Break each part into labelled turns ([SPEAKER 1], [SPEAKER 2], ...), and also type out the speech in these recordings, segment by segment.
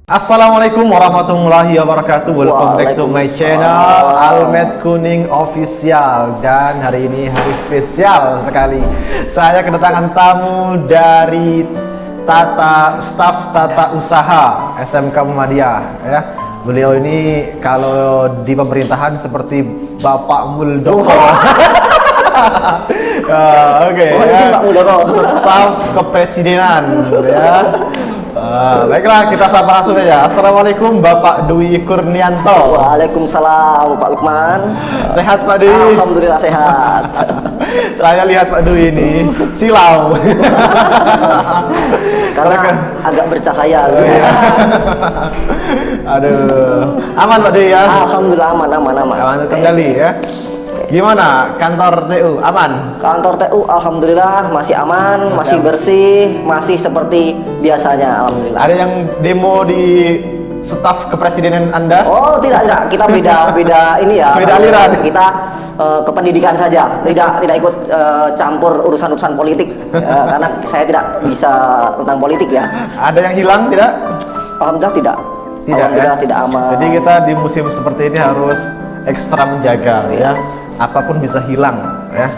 [SPEAKER 1] Assalamualaikum warahmatullahi wabarakatuh. Welcome back to my channel Almed Kuning Official. Dan hari ini hari spesial sekali. Saya kedatangan tamu dari staf tata usaha SMK Muhammadiyah ya. Beliau ini kalau di pemerintahan seperti Bapak Muldoko. Oke, staf kepresidenan ya. Baiklah, kita sapa langsung aja. Assalamualaikum Bapak Dwi Kurnianto.
[SPEAKER 2] Waalaikumsalam Pak Lukman.
[SPEAKER 1] Sehat Pak Dwi?
[SPEAKER 2] Alhamdulillah sehat.
[SPEAKER 1] Saya lihat Pak Dwi ini silau.
[SPEAKER 2] Karena agak bercahaya.
[SPEAKER 1] Oh, iya. Aduh, aman Pak Dwi ya?
[SPEAKER 2] Alhamdulillah aman.
[SPEAKER 1] Aman terkendali ya. Gimana kantor TU aman?
[SPEAKER 2] Kantor TU alhamdulillah masih aman, masih bersih, masih seperti biasanya alhamdulillah.
[SPEAKER 1] Ada yang demo di staf kepresidenan Anda?
[SPEAKER 2] Oh tidak, kita beda ini ya.
[SPEAKER 1] Beda aliran.
[SPEAKER 2] Kita kependidikan saja, tidak ikut campur urusan politik karena saya tidak bisa tentang politik ya.
[SPEAKER 1] Ada yang hilang tidak?
[SPEAKER 2] Alhamdulillah tidak.
[SPEAKER 1] Tidak,
[SPEAKER 2] tidak aman.
[SPEAKER 1] Jadi kita di musim seperti ini harus ekstra menjaga ya. Apapun bisa hilang ya.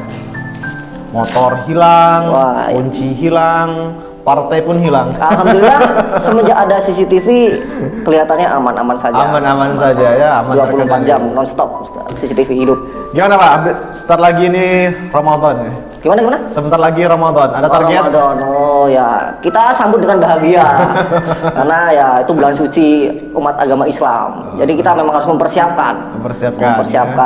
[SPEAKER 1] Motor hilang, kunci hilang, partai pun hilang.
[SPEAKER 2] Alhamdulillah semenjak ada CCTV kelihatannya aman-aman saja.
[SPEAKER 1] Aman-aman saja ya, aman
[SPEAKER 2] 24 jam non-stop CCTV hidup.
[SPEAKER 1] Gimana Pak? Sebentar lagi ini Ramadan ya.
[SPEAKER 2] Gimana?
[SPEAKER 1] Sebentar lagi Ramadan. Ada target?
[SPEAKER 2] Ramadan. Oh ya, kita sambut dengan bahagia. Karena ya itu bulan suci umat agama Islam. Jadi kita memang harus mempersiapkan.
[SPEAKER 1] Ya.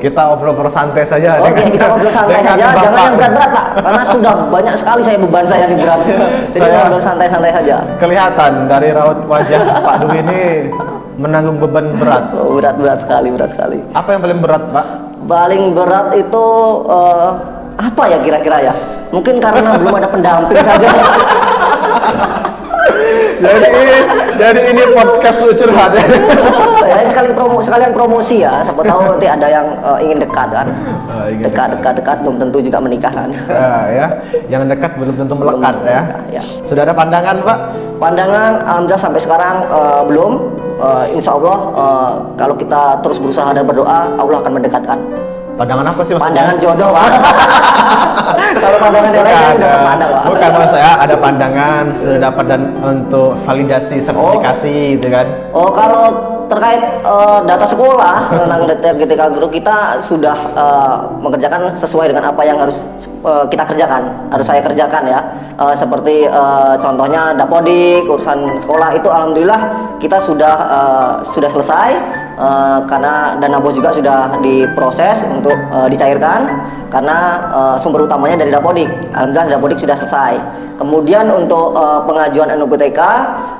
[SPEAKER 1] Kita obrol santai saja.
[SPEAKER 2] Oke, kita obrol santai saja. Jangan yang berat-berat Pak. Karena sudah banyak sekali beban saya yang berat. Jadi saya obrol santai-santai saja.
[SPEAKER 1] Kelihatan dari raut wajah Pak Dwi ini menanggung beban berat.
[SPEAKER 2] Oh, berat sekali.
[SPEAKER 1] Apa yang paling berat Pak?
[SPEAKER 2] Paling berat itu apa ya kira-kira ya? Mungkin karena belum ada pendamping saja.
[SPEAKER 1] jadi ini podcast curhat ya.
[SPEAKER 2] Sekalian promosi ya. Siapa tahu nanti ada yang ingin dekat kan. Dekat belum tentu juga menikah kan.
[SPEAKER 1] Ya. Yang dekat belum tentu melekat ya. Sudah ada pandangan Pak?
[SPEAKER 2] Pandangan alhamdulillah sampai sekarang belum. Insya Allah kalau kita terus berusaha dan berdoa, Allah akan mendekatkan.
[SPEAKER 1] Pandangan apa sih maksudnya?
[SPEAKER 2] Pandangan jodoh Pak. Kalau pandangan yang lain udah pandang Pak.
[SPEAKER 1] Bukan, maksud saya ada pandangan sudah dapat dan untuk validasi sertifikasi gitu kan.
[SPEAKER 2] Oh, kalau terkait data sekolah tentang GTK Guru kita sudah mengerjakan sesuai dengan apa yang harus kita kerjakan, harus saya kerjakan ya. Seperti contohnya Dapodik, urusan sekolah itu alhamdulillah kita sudah selesai. Karena dana bos juga sudah diproses untuk dicairkan karena sumber utamanya dari Dapodik. Alhamdulillah Dapodik sudah selesai. Kemudian untuk pengajuan NUPTK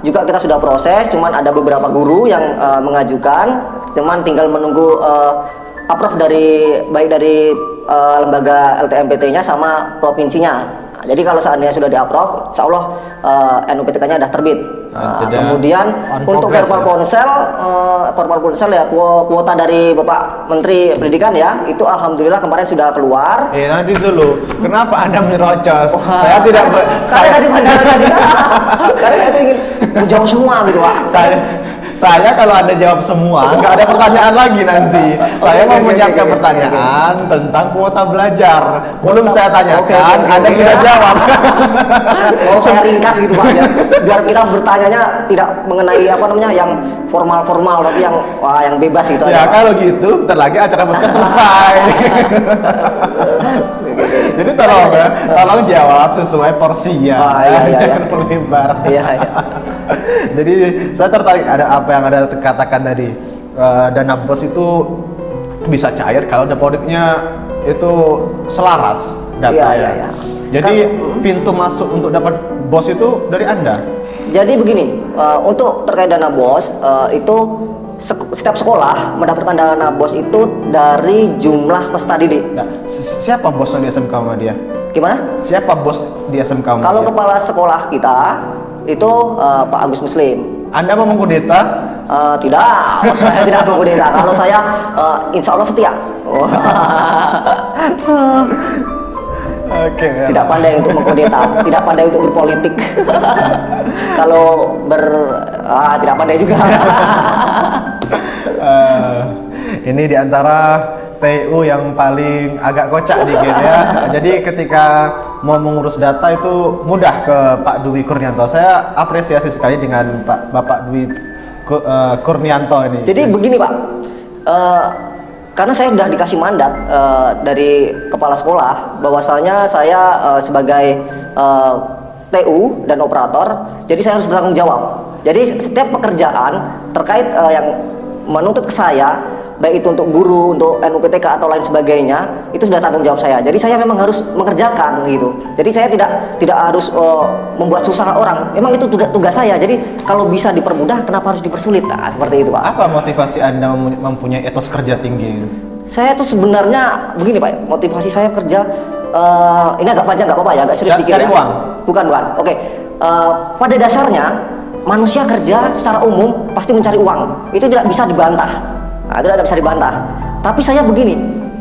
[SPEAKER 2] juga kita sudah proses, cuman ada beberapa guru yang mengajukan, cuman tinggal menunggu approve baik dari lembaga LTMPT-nya sama provinsinya. Jadi kalau seandainya sudah di-approve, insya Allah NUPTK-nya sudah terbit. Kemudian untuk Perpol Ponsel ya, kuota dari Bapak Menteri Pendidikan ya, itu alhamdulillah kemarin sudah keluar.
[SPEAKER 1] Nanti dulu, kenapa Anda menerocos? Saya tidak
[SPEAKER 2] tadi pandangan tadi. Karena saya ingin menjawab semua gitu Pak.
[SPEAKER 1] Saya kalau Anda jawab semua, nggak ada pertanyaan lagi nanti. Saya mau menyiapkan pertanyaan tentang kuota belajar. Belum saya tanyakan, Anda sudah jawab.
[SPEAKER 2] Mau saya ringkas gitu Pak ya, biar kita bertanyanya tidak mengenai yang formal tapi yang bebas gitu
[SPEAKER 1] ya
[SPEAKER 2] aja.
[SPEAKER 1] Kalau gitu bentar lagi acara podcast selesai. Jadi tolong jawab sesuai porsinya. Jangan melebar.
[SPEAKER 2] Iya.
[SPEAKER 1] Jadi saya tertarik ada apa yang Anda katakan tadi, dana bos itu bisa cair kalau Dapodiknya itu selaras datanya. Jadi pintu masuk untuk dapat bos itu dari Anda. Jadi
[SPEAKER 2] begini, untuk terkait dana bos itu setiap sekolah mendapatkan dana bos itu dari jumlah peserta didik.
[SPEAKER 1] Siapa bosnya di SMK Muhammadiyah?
[SPEAKER 2] Gimana?
[SPEAKER 1] Siapa bos di SMK Muhammadiyah?
[SPEAKER 2] Kalau kepala sekolah kita itu Pak Agus Muslim.
[SPEAKER 1] Anda mau mengkudeta?
[SPEAKER 2] Tidak, saya tidak mengkudeta. Kalau saya insya Allah setia.
[SPEAKER 1] Oke,
[SPEAKER 2] Tidak pandai untuk mengkudeta, tidak pandai untuk berpolitik. Kalau tidak pandai juga.
[SPEAKER 1] Ini diantara TU yang paling agak kocak dikit ya. Jadi ketika mau mengurus data itu mudah ke Pak Dwi Kurnianto. Saya apresiasi sekali dengan Bapak Dwi Kurnianto ini.
[SPEAKER 2] Jadi begini Pak, karena saya sudah dikasih mandat dari kepala sekolah, bahwasanya saya sebagai TU dan operator, jadi saya harus bertanggung jawab. Jadi setiap pekerjaan terkait yang menuntut ke saya, baik itu untuk guru, untuk NUPTK atau lain sebagainya, itu sudah tanggung jawab saya. Jadi saya memang harus mengerjakan gitu. Jadi saya tidak harus membuat susah orang. Memang itu tugas saya. Jadi kalau bisa dipermudah, kenapa harus dipersulit? Nah, seperti itu Pak.
[SPEAKER 1] Apa motivasi Anda mempunyai etos kerja tinggi?
[SPEAKER 2] Saya tuh sebenarnya begini Pak, motivasi saya kerja ini agak panjang, nggak apa-apa ya, agak serius dikit.
[SPEAKER 1] Cari uang?
[SPEAKER 2] Bukan. Oke. Pada dasarnya manusia kerja secara umum pasti mencari uang. Itu tidak bisa dibantah. Nah, itu tidak bisa dibantah. Tapi saya begini,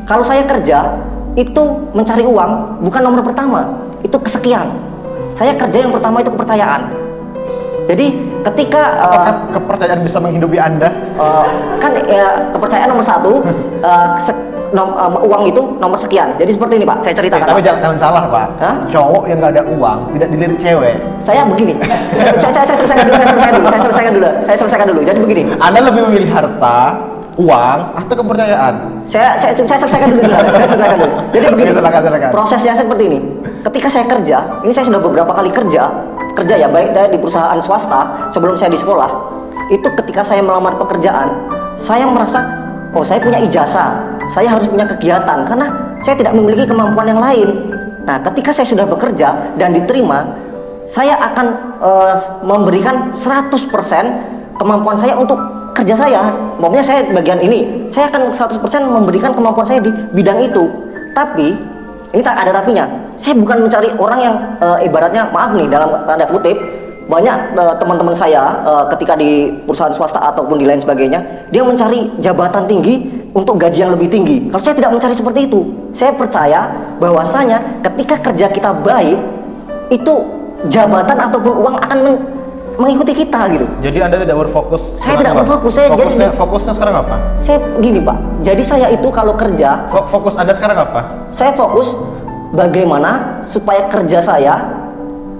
[SPEAKER 2] kalau saya kerja itu mencari uang bukan nomor pertama, itu kesekian. Saya kerja yang pertama itu kepercayaan. Jadi ketika
[SPEAKER 1] apakah kepercayaan bisa menghidupi Anda?
[SPEAKER 2] Kan kepercayaan nomor satu, uang itu nomor sekian. Jadi seperti ini Pak, saya ceritakan.
[SPEAKER 1] Tapi jangan salah Pak.
[SPEAKER 2] Hah?
[SPEAKER 1] Cowok yang nggak ada uang tidak dilirik cewek.
[SPEAKER 2] Saya begini, saya selesaikan dulu. Jadi begini.
[SPEAKER 1] Anda lebih memilih harta, uang, atau kepercayaan?
[SPEAKER 2] Saya selesaikan dulu. Jadi begini.
[SPEAKER 1] Silakan.
[SPEAKER 2] Prosesnya seperti ini. Ketika saya kerja, ini saya sudah beberapa kali kerja ya, baik di perusahaan swasta sebelum saya di sekolah. Itu ketika saya melamar pekerjaan, saya merasa, oh saya punya ijazah, saya harus punya kegiatan karena saya tidak memiliki kemampuan yang lain. Nah, ketika saya sudah bekerja dan diterima, saya akan memberikan 100% kemampuan saya untuk kerja saya. Maksudnya saya bagian ini, saya akan 100% memberikan kemampuan saya di bidang itu. Tapi ini tak ada tapinya. Saya bukan mencari orang yang ibaratnya, maaf nih dalam tanda kutip, banyak teman-teman saya ketika di perusahaan swasta ataupun di lain sebagainya, dia mencari jabatan tinggi untuk gaji yang lebih tinggi. Kalau saya tidak mencari seperti itu, saya percaya bahwasanya ketika kerja kita baik, itu jabatan ataupun uang akan mengikuti kita gitu.
[SPEAKER 1] Jadi Anda tidak berfokus?
[SPEAKER 2] Saya tidak berfokus.
[SPEAKER 1] Fokusnya sekarang apa?
[SPEAKER 2] Saya gini Pak, jadi saya itu kalau kerja,
[SPEAKER 1] fokus Anda sekarang apa?
[SPEAKER 2] Saya fokus bagaimana supaya kerja saya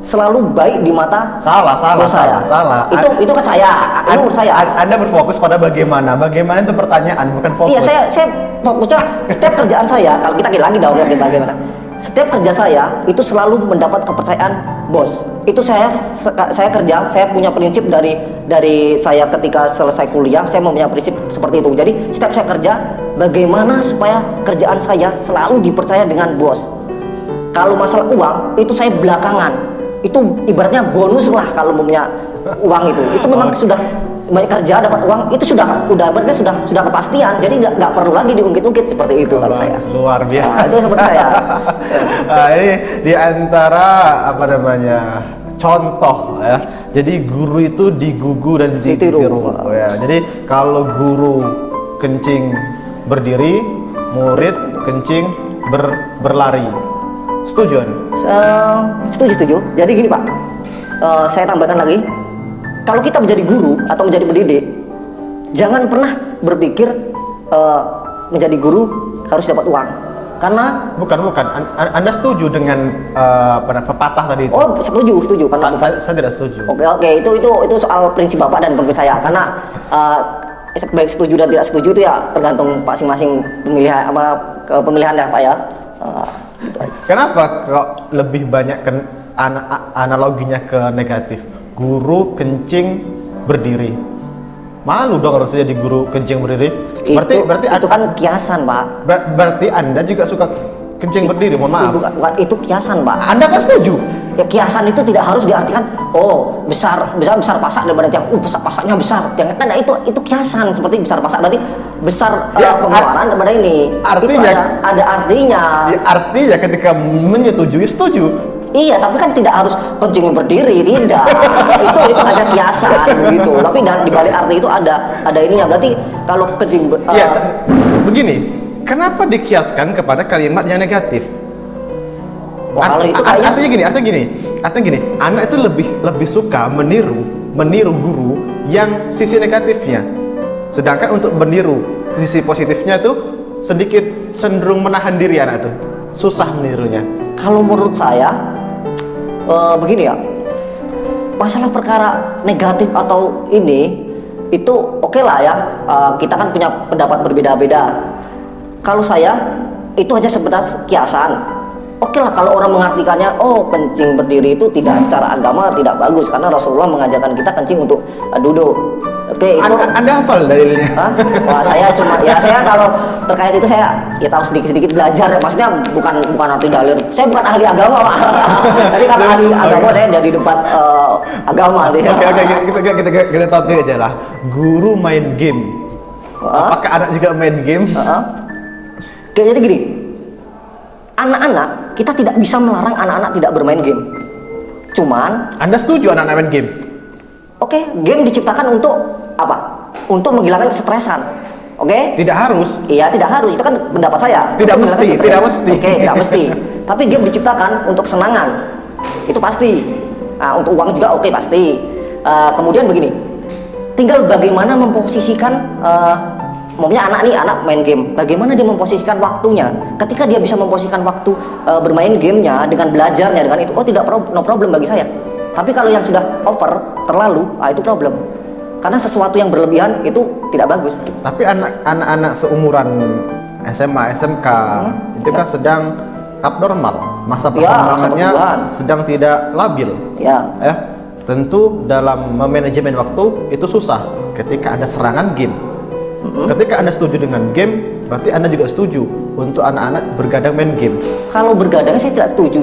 [SPEAKER 2] selalu baik di mata
[SPEAKER 1] salah.
[SPEAKER 2] Itu kan saya, itu menurut saya.
[SPEAKER 1] Anda berfokus pada bagaimana itu pertanyaan, bukan fokus.
[SPEAKER 2] Iya, saya fokusnya setiap kerjaan saya, kalau kita lagi dong bagaimana, setiap kerja saya itu selalu mendapat kepercayaan bos. Itu saya kerja, saya punya prinsip dari saya ketika selesai kuliah, saya mempunyai prinsip seperti itu. Jadi setiap saya kerja, bagaimana supaya kerjaan saya selalu dipercaya dengan bos. Kalau masalah uang itu saya belakangan, itu ibaratnya bonus lah kalau punya uang itu memang sudah banyak kerja dapat uang, itu sudah kepastian. Jadi nggak perlu lagi diungkit-ungkit seperti itu kalau saya.
[SPEAKER 1] Luar biasa.
[SPEAKER 2] Nah, itu seperti saya.
[SPEAKER 1] Nah, ini diantara contoh ya. Jadi guru itu digugu dan ditiru. Ya. Jadi kalau guru kencing berdiri, murid kencing berlari. Setuju?
[SPEAKER 2] Setuju. Jadi gini Pak, saya tambahkan lagi, kalau kita menjadi guru atau menjadi pendidik, jangan pernah berpikir menjadi guru harus dapat uang. Karena
[SPEAKER 1] bukan. Anda setuju dengan pepatah tadi itu?
[SPEAKER 2] Oh, setuju. Karena
[SPEAKER 1] saya tidak setuju.
[SPEAKER 2] Oke, itu soal prinsip Bapak dan prinsip saya. Karena baik setuju dan tidak setuju itu ya tergantung masing-masing pemilihan ya Pak ya. Gitu aja.
[SPEAKER 1] Kenapa kok lebih banyak analoginya ke negatif? Guru kencing berdiri. Malu dong harusnya jadi guru kencing berdiri. Berarti
[SPEAKER 2] itu kan kiasan, Pak.
[SPEAKER 1] Berarti Anda juga suka kencing berdiri, mohon maaf.
[SPEAKER 2] Bukan, itu kiasan, Pak.
[SPEAKER 1] Anda kan setuju?
[SPEAKER 2] Ya, kiasan itu tidak harus diartikan besar pasak daripada yang pasaknya besar. Jangan kan itu kiasan, seperti besar pasak berarti besar pengeluaran daripada ini.
[SPEAKER 1] Artinya
[SPEAKER 2] itu ada artinya.
[SPEAKER 1] Ya, artinya ketika menyetujui setuju.
[SPEAKER 2] Iya, tapi kan tidak harus kencing berdiri, tidak. itu hanya kiasan gitu. Tapi di balik arti itu ada ininya. Berarti kalau kencing
[SPEAKER 1] begini, kenapa dikiaskan kepada kalimat yang negatif?
[SPEAKER 2] Wah, kalau itu kayaknya
[SPEAKER 1] artinya gini, anak itu lebih suka meniru guru yang sisi negatifnya, sedangkan untuk meniru sisi positifnya itu sedikit cenderung menahan diri anak itu, susah menirunya.
[SPEAKER 2] kalau menurut saya begini ya, masalah perkara negatif atau ini itu oke lah ya, kita kan punya pendapat berbeda-beda. Kalau saya itu hanya sekedar kiasan. Oke lah kalau orang mengartikannya, oh kencing berdiri itu tidak secara agama tidak bagus karena Rasulullah mengajarkan kita kencing untuk duduk. Oke, itu
[SPEAKER 1] Anda hafal dalilnya?
[SPEAKER 2] Hah? Wah, saya kalau terkait itu saya ya tahu sedikit-sedikit belajar. Maksudnya bukan arti dalil. Saya bukan ahli agama, Pak. Tapi kalau ahli agama saya jadi debat agama.
[SPEAKER 1] Oke, kita topik aja lah. Guru main game. Apakah anak juga main game?
[SPEAKER 2] Kayaknya gini. Anak-anak, kita tidak bisa melarang anak-anak tidak bermain game. Cuman,
[SPEAKER 1] Anda setuju anak-anak main game?
[SPEAKER 2] oke, game diciptakan untuk apa? Untuk menghilangkan kesetresan. Oke?
[SPEAKER 1] Tidak harus.
[SPEAKER 2] Iya, tidak harus. Itu kan pendapat saya.
[SPEAKER 1] Tidak mesti.
[SPEAKER 2] Oke, tidak mesti. Tapi game diciptakan untuk kesenangan. Itu pasti. Nah, untuk uang juga oke, pasti. Kemudian begini. Tinggal bagaimana memposisikan maksudnya anak main game. Bagaimana dia memposisikan waktunya? Ketika dia bisa memposisikan waktu bermain gamenya dengan belajarnya dengan itu, no problem bagi saya. Tapi kalau yang sudah over, terlalu, itu problem. Karena sesuatu yang berlebihan itu tidak bagus.
[SPEAKER 1] Tapi anak-anak seumuran SMA, SMK itu kan sedang abnormal, masa perkembangannya sedang tidak labil.
[SPEAKER 2] Ya.
[SPEAKER 1] Tentu dalam memanajemen waktu itu susah ketika ada serangan game. Ketika Anda setuju dengan game, berarti Anda juga setuju untuk anak-anak bergadang main game.
[SPEAKER 2] Kalau bergadang saya tidak setuju.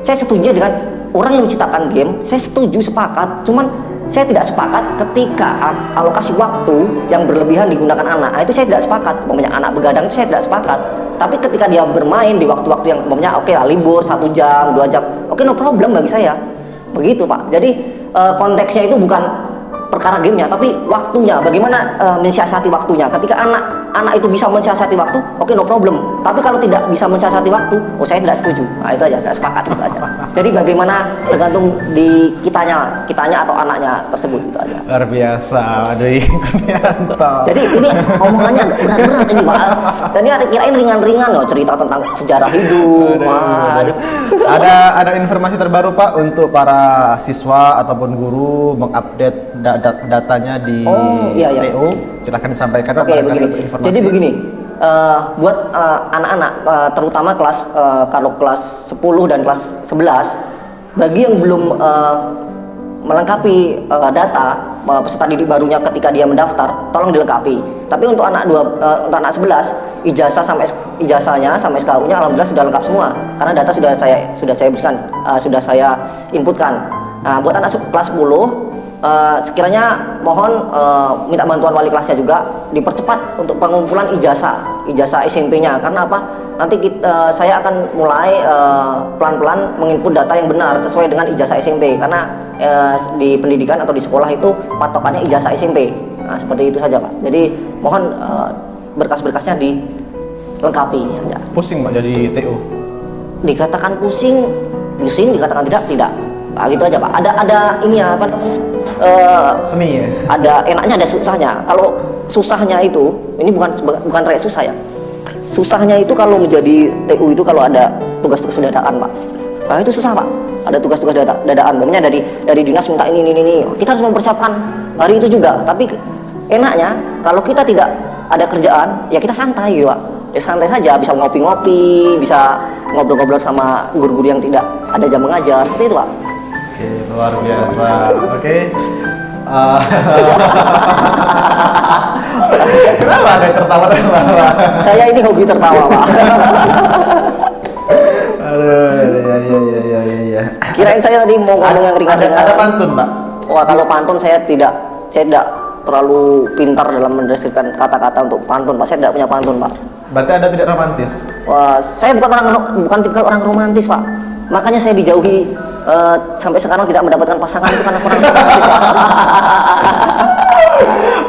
[SPEAKER 2] Saya setuju dengan orang yang menciptakan game. Saya setuju, sepakat. Cuman saya tidak sepakat ketika alokasi waktu yang berlebihan digunakan anak. Itu saya tidak sepakat. Umpamanya anak bergadang itu saya tidak sepakat. Tapi ketika dia bermain di waktu-waktu yang umpamanya libur 1 jam, 2 jam, no problem bagi saya. Begitu, Pak. Jadi konteksnya itu bukan perkara gamenya, tapi waktunya. Bagaimana mensiasati waktunya? Ketika anak itu bisa mensiasati waktu, no problem. Tapi kalau tidak bisa mensiasati waktu, saya tidak setuju. Nah, itu aja, saya sepakat itu aja. Jadi bagaimana tergantung di kitanya atau anaknya tersebut, itu aja.
[SPEAKER 1] Luar biasa, Dwi Kurnianto.
[SPEAKER 2] Jadi ini omongannya berat-berat ini, Pak. Dan ini kirain ringan-ringan loh, cerita tentang sejarah hidup. Waduh.
[SPEAKER 1] Ada informasi terbaru, Pak, untuk para siswa ataupun guru mengupdate datanya di TO. Silahkan disampaikan, Pak.
[SPEAKER 2] Oke, begini. Jadi begini, buat anak-anak, terutama kalau kelas 10 dan kelas 11, bagi yang belum melengkapi data peserta didik barunya ketika dia mendaftar, tolong dilengkapi. Tapi untuk anak 11, ijazahnya sampai SKU-nya alhamdulillah sudah lengkap semua, karena data sudah saya berikan, sudah saya inputkan. Nah, buat anak kelas 10, sekiranya mohon minta bantuan wali kelasnya juga dipercepat untuk pengumpulan ijazah SMP-nya. Karena apa? Nanti saya akan mulai pelan-pelan menginput data yang benar sesuai dengan ijazah SMP. Karena di pendidikan atau di sekolah itu patokannya ijazah SMP. Nah, seperti itu saja, Pak. Jadi mohon berkas-berkasnya dilengkapi saja.
[SPEAKER 1] Pusing, Pak, jadi TO?
[SPEAKER 2] Dikatakan pusing, dikatakan tidak. Nah, gitu aja, Pak. Ada ini ya, apa namanya?
[SPEAKER 1] Seni ya.
[SPEAKER 2] Ada enaknya, ada susahnya. Kalau susahnya itu, ini bukan kayak susah ya. Susahnya itu kalau menjadi TU itu kalau ada tugas-tugas dadaan, Pak. Nah, itu susah, Pak. Ada tugas-tugas dadaan. Pokoknya dari dinas minta ini. Kita harus mempersiapkan hari itu juga. Tapi enaknya kalau kita tidak ada kerjaan, ya kita santai, Pak. Ya santai saja, bisa ngopi-ngopi, bisa ngobrol-ngobrol sama guru-guru yang tidak ada jam mengajar. Seperti itu, Pak.
[SPEAKER 1] Oke, luar biasa. Oke. Kenapa ada tertawa?
[SPEAKER 2] Saya ini hobi tertawa, Pak.
[SPEAKER 1] Aduh, ya.
[SPEAKER 2] Kirain saya tadi mau ngomong yang ringan-ringan.
[SPEAKER 1] Ada pantun, Pak?
[SPEAKER 2] Wah, kalau pantun saya tidak terlalu pintar dalam mendeskripsikan kata-kata untuk pantun, Pak. Saya tidak punya pantun, Pak.
[SPEAKER 1] Berarti Anda tidak romantis?
[SPEAKER 2] Wah, saya bukan tipikal orang romantis, Pak. Makanya saya dijauhi sampai sekarang tidak mendapatkan pasangan itu karena kurang romantis, Pak.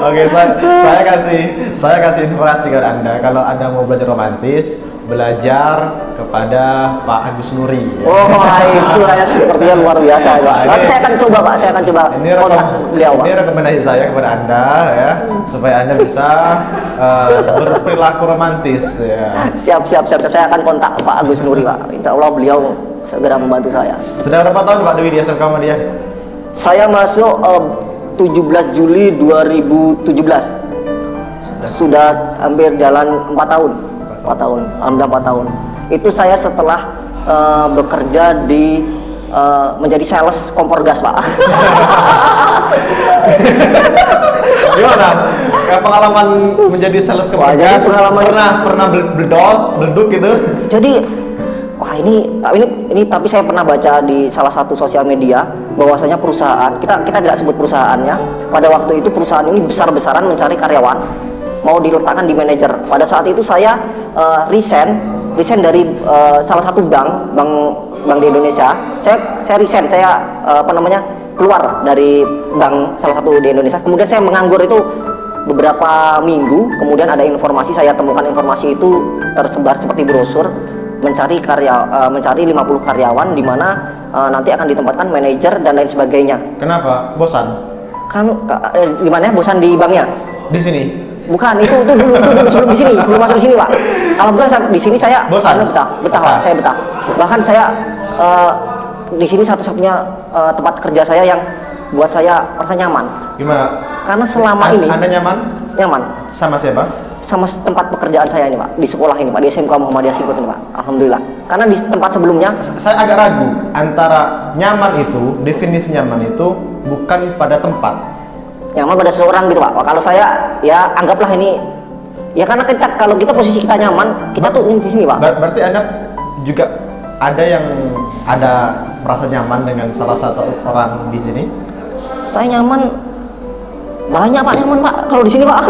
[SPEAKER 1] Oke, saya kasih informasi ke Anda kalau Anda mau belajar romantis, belajar kepada Pak Agus Nuri. Ya.
[SPEAKER 2] Oh, itu kayak sepertinya luar biasa, Pak.
[SPEAKER 1] Nah,
[SPEAKER 2] Nanti saya akan coba, Pak. Saya akan coba kontak beliau, Pak.
[SPEAKER 1] Ini rekomendasi saya kepada Anda ya, supaya Anda bisa berperilaku romantis ya.
[SPEAKER 2] Siap. Saya akan kontak Pak Agus Nuri, Pak. Insya Allah beliau segera membantu saya.
[SPEAKER 1] Sudah berapa tahun Pak Dwi di SMK Muhammadiyah?
[SPEAKER 2] Saya masuk 17 Juli 2017. Sudah hampir jalan 4 tahun. 4 tahun. Alhamdulillah 4 tahun. Itu saya setelah bekerja di menjadi sales kompor gas, Pak.
[SPEAKER 1] Gimana? Kayak pengalaman menjadi sales kompor gas? Pernah beleduk gitu?
[SPEAKER 2] Jadi wah ini tapi saya pernah baca di salah satu sosial media bahwasanya perusahaan kita tidak sebut perusahaannya, pada waktu itu perusahaan ini besar-besaran mencari karyawan mau diletakkan di manajer. Pada saat itu saya resign dari salah satu bank di Indonesia. Saya resign, saya keluar dari bank salah satu di Indonesia. Kemudian saya menganggur itu beberapa minggu. Kemudian ada informasi, saya temukan informasi itu tersebar seperti brosur mencari 50 karyawan di mana nanti akan ditempatkan manajer dan lain sebagainya.
[SPEAKER 1] Kenapa? Bosan?
[SPEAKER 2] Kan gimana? Bosan di banknya?
[SPEAKER 1] Di sini?
[SPEAKER 2] Bukan, itu dulu sebelum di sini, belum masuk di sini, Pak. Alhamdulillah di sini saya
[SPEAKER 1] bosan.
[SPEAKER 2] Betah, Pak. Saya betah. Bahkan saya di sini satu-satunya tempat kerja saya yang buat saya merasa nyaman.
[SPEAKER 1] Gimana?
[SPEAKER 2] Karena selama ini
[SPEAKER 1] Anda nyaman?
[SPEAKER 2] Nyaman.
[SPEAKER 1] Sama siapa?
[SPEAKER 2] Sama tempat pekerjaan saya ini, Pak, di sekolah ini, Pak, di SMK Muhammadiyah Singkut ini, Pak. Alhamdulillah. Karena di tempat sebelumnya
[SPEAKER 1] saya agak ragu antara nyaman itu, definisi nyaman itu bukan pada tempat.
[SPEAKER 2] nyaman pada seseorang gitu, Pak. Kalau saya ya anggaplah ini ya karena kalau kita posisi kita nyaman, kita tuh di sini, Pak.
[SPEAKER 1] Berarti Anda juga ada merasa nyaman dengan salah satu orang di sini?
[SPEAKER 2] Saya nyaman banyak, Pak, nyaman, Pak, kalau di sini, Pak.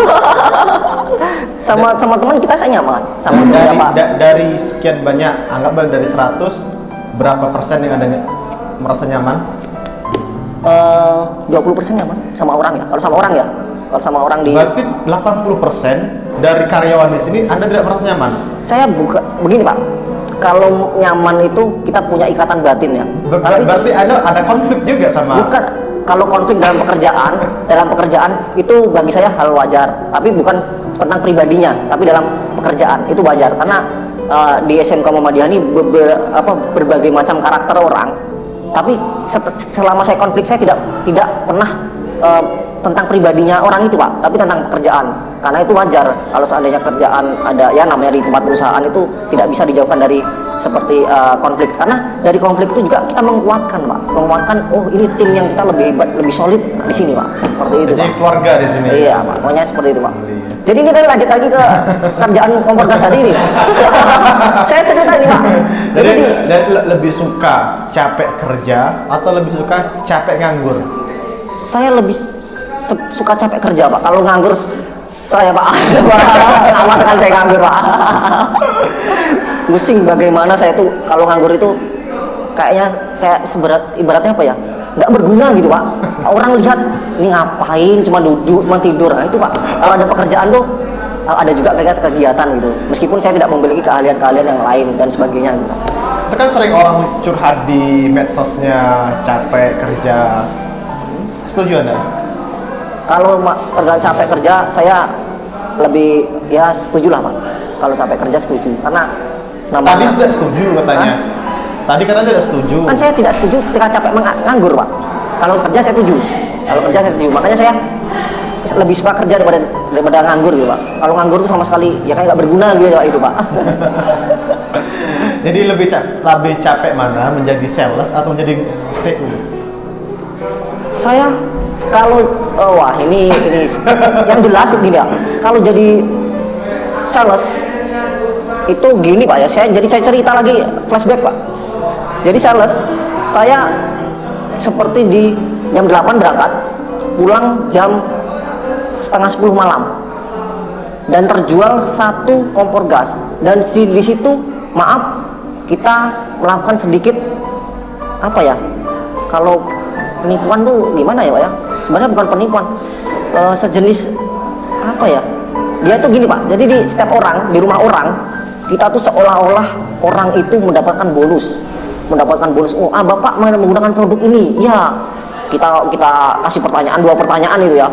[SPEAKER 2] sama teman kita saya nyaman.
[SPEAKER 1] Dari sekian banyak, anggaplah dari 100, berapa persen yang Anda merasa nyaman?
[SPEAKER 2] 20% nyaman sama orang ya. Kalau sama orang di
[SPEAKER 1] Berarti 80% dari karyawan di sini Anda tidak merasa nyaman?
[SPEAKER 2] Saya begini, Pak. Kalau nyaman itu kita punya ikatan batin ya.
[SPEAKER 1] Berarti Anda ada konflik juga sama?
[SPEAKER 2] Bukan. Kalau konflik dalam pekerjaan itu bagi saya hal wajar. Tapi bukan tentang pribadinya, tapi dalam pekerjaan itu wajar. Karena di SMK Muhammadiyah ini berbagai macam karakter orang. Tapi selama saya konflik, saya tidak pernah tentang pribadinya orang itu, Pak, tapi tentang pekerjaan. Karena itu wajar kalau seandainya kerjaan ada ya namanya di tempat perusahaan itu tidak bisa dijauhkan dari seperti konflik. Karena dari konflik itu juga kita menguatkan, Pak. Menguatkan, oh ini tim yang kita lebih hebat, lebih solid di sini, Pak. Seperti itu,
[SPEAKER 1] jadi
[SPEAKER 2] Pak.
[SPEAKER 1] keluarga di sini.
[SPEAKER 2] Iya, Pak. Pokoknya seperti itu, Pak. Jadi kita lanjut lagi ke kerjaan kompor gas tadi ini. Saya cerita ini, Pak.
[SPEAKER 1] Jadi lebih suka capek kerja atau lebih suka capek nganggur?
[SPEAKER 2] Saya lebih suka capek kerja, Pak. Kalau nganggur saya, Pak, sama sekali saya nganggur, Pak. Pusing bagaimana saya tuh kalau nganggur itu kayak ibaratnya apa ya? Nggak berguna gitu, Pak. Orang lihat ini ngapain, cuma duduk, cuma tidur. Nah, itu, Pak. Kalau ada pekerjaan tuh ada juga kegiatan gitu. Meskipun saya tidak memiliki keahlian-keahlian yang lain dan sebagainya gitu.
[SPEAKER 1] Itu kan sering orang curhat di medsosnya capek kerja. Setuju Anda?
[SPEAKER 2] Kalau capek kerja, saya lebih ya setuju lah, Pak. Kalau capek kerja setuju, karena
[SPEAKER 1] tadi sudah setuju katanya. Tadi katanya tidak setuju.
[SPEAKER 2] Kan saya tidak setuju ketika capek nganggur, Pak. Kalau kerja saya setuju. Makanya saya lebih suka kerja daripada nganggur gitu, Pak. Kalau nganggur itu sama sekali ya kayak nggak berguna gitu, Pak, itu, Pak.
[SPEAKER 1] Jadi lebih capek mana menjadi sales atau menjadi TU?
[SPEAKER 2] Saya kalau ini yang jelas ini ya. Kalau jadi sales itu gini, Pak ya. Saya cerita lagi flashback, Pak. Jadi sales saya seperti di jam 8 berangkat, pulang jam setengah 10 malam, dan terjual 1 kompor gas. Dan di situ maaf kita melakukan sedikit apa ya? Kalau penipuan tuh gimana ya, Pak ya? Sebenarnya bukan penipuan, sejenis apa ya? Dia tuh gini Pak, jadi di setiap orang, di rumah orang, kita tuh seolah-olah orang itu mendapatkan bonus. Oh, Bapak menggunakan produk ini. Iya. Kita kasih pertanyaan, 2 pertanyaan itu ya.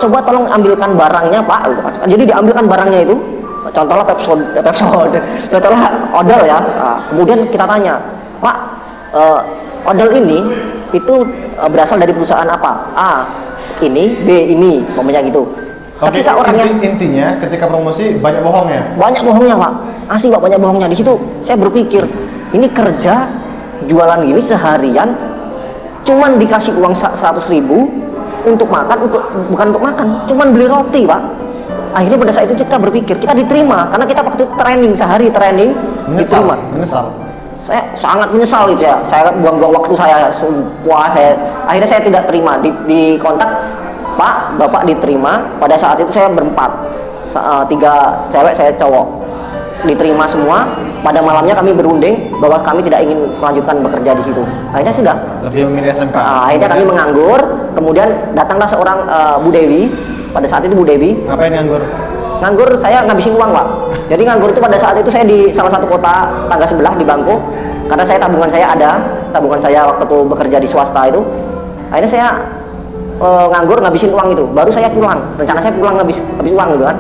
[SPEAKER 2] Coba tolong ambilkan barangnya Pak, gitu kan. Jadi diambilkan barangnya itu. Contohnya Pepsod, contohnya odol ya. Nah, kemudian kita tanya, Pak, odol ini itu berasal dari perusahaan apa? A, ini, B, ini, umpamanya gitu.
[SPEAKER 1] Oke,
[SPEAKER 2] Ketika orangnya
[SPEAKER 1] intinya ketika promosi banyak bohongnya.
[SPEAKER 2] banyak bohongnya Pak, asli Pak, banyak bohongnya. Di situ saya berpikir, ini kerja jualan gini seharian cuman dikasih uang 100.000 untuk makan, bukan untuk makan, cuman beli roti Pak. Akhirnya pada saat itu kita berpikir, kita diterima karena kita waktu training, sehari training diterima.
[SPEAKER 1] Menyesal.
[SPEAKER 2] Saya sangat menyesal itu ya, saya buang-buang waktu saya, sumpah akhirnya saya tidak terima, di kontak, Pak, Bapak diterima. Pada saat itu saya berempat, 3 cewek, saya cowok, diterima semua. Pada malamnya kami berunding bahwa kami tidak ingin melanjutkan bekerja di situ. Akhirnya sudah.
[SPEAKER 1] Lebih memilih SMK.
[SPEAKER 2] Akhirnya kami menganggur. Kemudian datanglah seorang Bu Dewi. Pada saat itu Bu Dewi.
[SPEAKER 1] Ngapain nganggur?
[SPEAKER 2] Nganggur, saya ngabisin uang Pak. Jadi nganggur itu pada saat itu saya di salah satu kota tangga sebelah di Bangko. Karena tabungan saya waktu itu bekerja di swasta itu. Akhirnya saya nganggur ngabisin uang itu. Baru saya pulang. Rencana saya pulang habis uang gitu kan.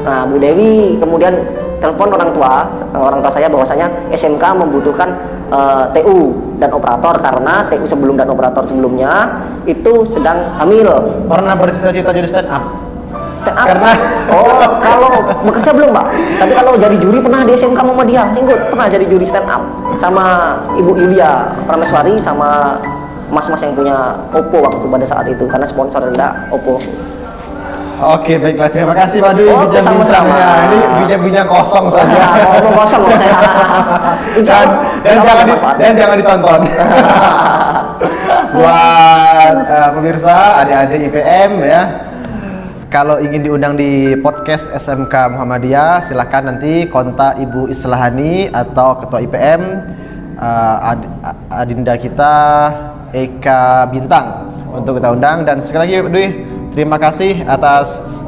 [SPEAKER 2] Nah, Bu Dewi kemudian telepon orang tua saya bahwasanya SMK membutuhkan TU dan operator karena TU sebelum dan operator sebelumnya itu sedang hamil.
[SPEAKER 1] Pernah bercita-cita jadi stand up?
[SPEAKER 2] Karena kalau bekerja belum Pak, tapi kalau jadi juri pernah di SMK Muhammadiyah Cenggut, pernah jadi juri stand up sama Ibu Yulia Prameswari sama mas-mas yang punya Oppo waktu pada saat itu karena sponsor rendah Oppo.
[SPEAKER 1] Oke, baiklah, terima kasih Pak Dwi
[SPEAKER 2] Oke,
[SPEAKER 1] bincang-bincangnya.
[SPEAKER 2] sama-sama.
[SPEAKER 1] Ini bincang-bincang kosong saja.
[SPEAKER 2] Ngomong kosong loh.
[SPEAKER 1] dan jangan ditonton. Buat pemirsa, adik-adik IPM ya, kalau ingin diundang di podcast SMK Muhammadiyah, silahkan nanti kontak Ibu Islahani atau Ketua IPM Adinda kita Eka Bintang untuk kita undang. Dan sekali lagi Dwi, terima kasih atas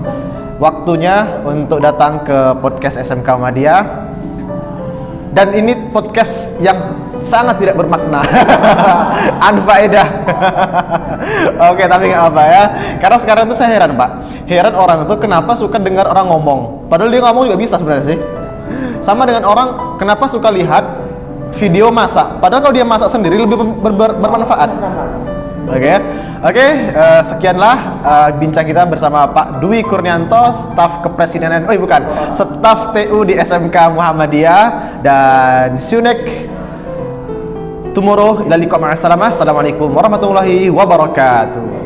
[SPEAKER 1] waktunya untuk datang ke podcast SMK Muhammadiyah. Dan ini podcast yang sangat tidak bermakna, anfaedah. Oke, tapi nggak apa ya. Karena sekarang tuh saya heran Pak, heran orang itu kenapa suka dengar orang ngomong. Padahal dia ngomong juga bisa sebenarnya sih. Sama dengan orang kenapa suka lihat video masak. Padahal kalau dia masak sendiri lebih bermanfaat. Oke, sekianlah bincang kita bersama Pak Dwi Kurnianto, staf kepresidenan, staf TU di SMK Muhammadiyah. Dan see you next tomorrow. Assalamualaikum warahmatullahi wabarakatuh.